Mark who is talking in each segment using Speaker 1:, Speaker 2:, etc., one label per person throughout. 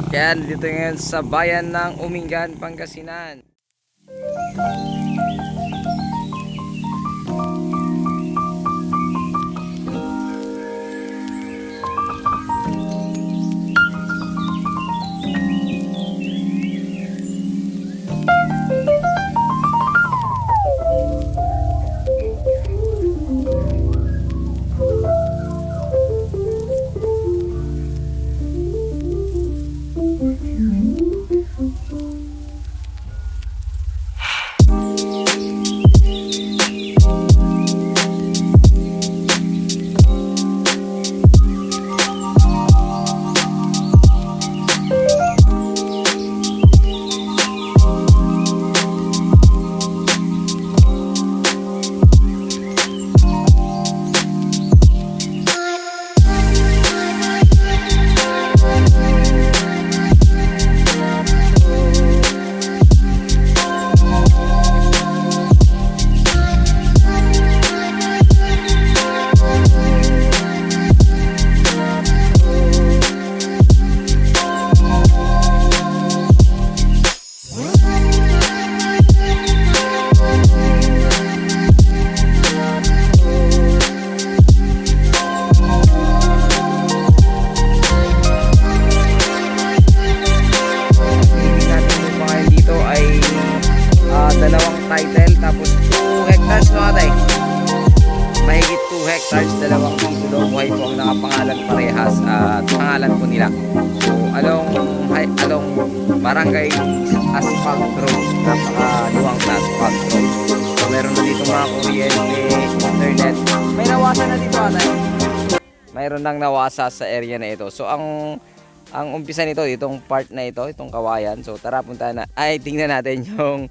Speaker 1: Yan, dito ngayon sa bayan ng Umingan, Pangasinan. Title, tapos 2 hectares no atay, mahigit 2 hectares, dalawang titulo, buhay po ang nakapangalan parehas at pangalan po nila. So along barangay asphalt road, napakaluwang na asphalt road. So meron na dito mga kuryente, internet, may nawasa na dito atay, mayroon nang nawasa sa area na ito. So ang umpisa nito, itong part na ito, itong kawayan. So tara, punta na, tingnan natin yung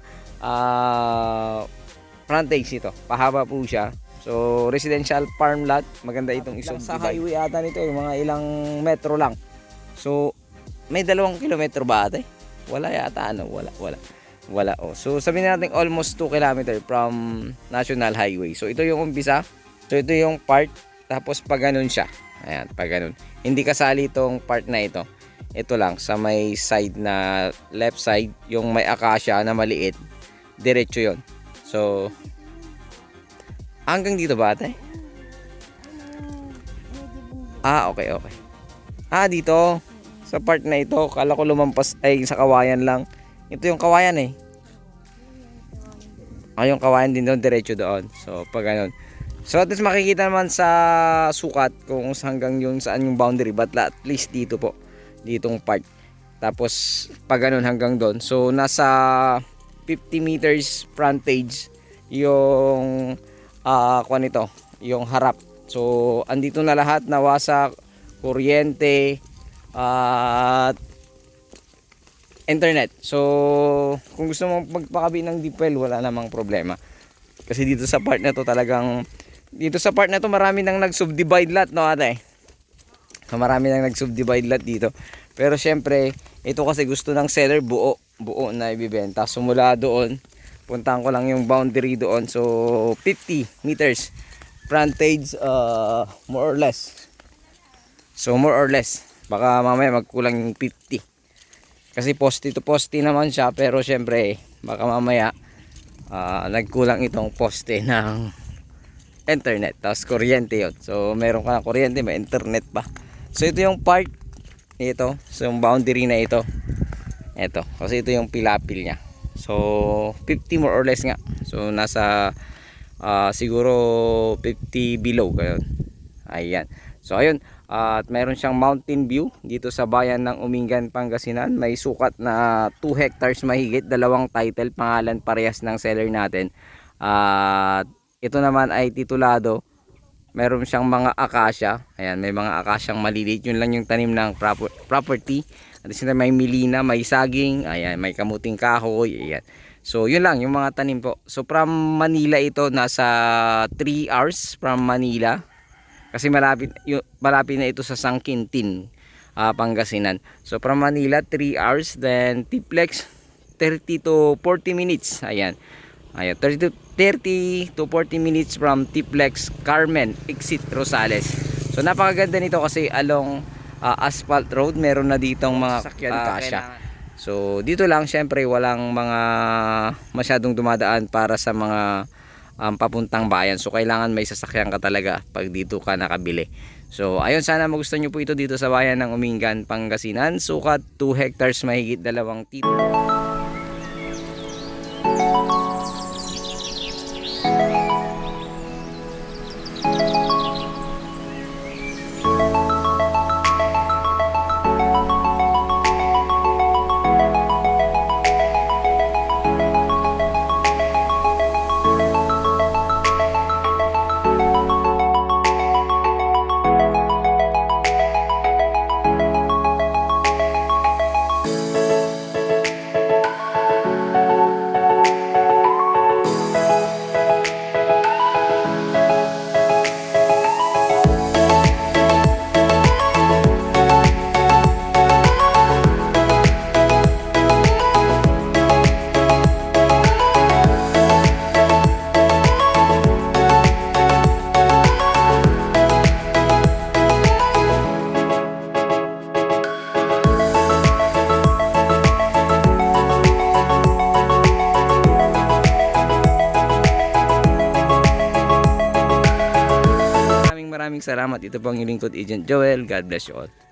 Speaker 1: frontage nito. Pahaba po siya. So residential farm lot, maganda itong isang sa highway ata nito, yung mga ilang metro lang. So may 2 kilometro ba ate? Wala yata, ano, wala. Oh. So sabihin natin almost 2 kilometer from national highway. So ito yung umpisa. So ito yung part, tapos pag ganun siya. Ayan, pag ganun. Hindi kasali itong part na ito. Ito lang sa may side na left side, yung may acacia na maliit. Diretso yon. So hanggang dito ba ate? Okay. Dito sa part na ito, kala ko lumampas ay sa kawayan lang. Ito yung kawayan eh. Yung kawayan din doon, diretso doon. So pag ganun. So at least makikita naman sa sukat kung hanggang yun saan yung boundary, but at least dito po, ditong part. Tapos pag ganun hanggang doon. So nasa 50 meters frontage yung kuan ito, yung harap. So andito na lahat, nawasak, kuryente at internet. So kung gusto mo magpakabi ng deep well, wala namang problema. Kasi dito sa part na to talagang, dito sa part na to marami nang nag-subdivide lot, no ate? Marami nang nag-subdivide lot dito. Pero syempre, ito kasi gusto ng seller buo na ibibenta. So mula doon, puntahan ko lang yung boundary doon. So 50 meters frontage, more or less. So more or less, baka mamaya magkulang yung 50. Kasi poste to poste naman siya, pero syempre baka mamaya nagkulang itong poste ng internet, tapos kuryente yun. So meron ka ng kuryente, may internet pa. So ito yung part ito, so yung boundary na ito, kasi ito yung pilapil nya. So 50 more or less nga. So nasa siguro 50 below ganun. Ayan. So ayun, at mayroon siyang mountain view dito sa bayan ng Umingan, Pangasinan. May sukat na 2 hectares mahigit, dalawang title, pangalan parehas ng seller natin. At ito naman ay titulado. Meron siyang mga acacia. Ayan, may mga acaciang maliliit. Yun lang yung tanim ng property. At sila may milina, may saging, ayan, may kamuting kahoy, ayan. So yun lang yung mga tanim po. So from Manila ito, nasa 3 hours from Manila. Kasi malapit na ito sa San Quintin, Pangasinan. So from Manila 3 hours, then Tiplex 30 to 40 minutes. Ayan. 30 to 40 minutes from Tiplex, Carmen, Exit Rosales. So napakaganda nito kasi along asphalt road, meron na ditong mga sakyan kasya. So dito lang syempre walang mga masyadong dumadaan para sa mga papuntang bayan. So kailangan may sasakyan ka talaga pag dito ka nakabili. So ayun, sana magustuhan nyo po ito dito sa bayan ng Umingan, Pangasinan. Sukat 2 hectares, mahigit 2 tito. Maraming salamat. Ito po ang inyong lingkod, Agent Joel. God bless you all.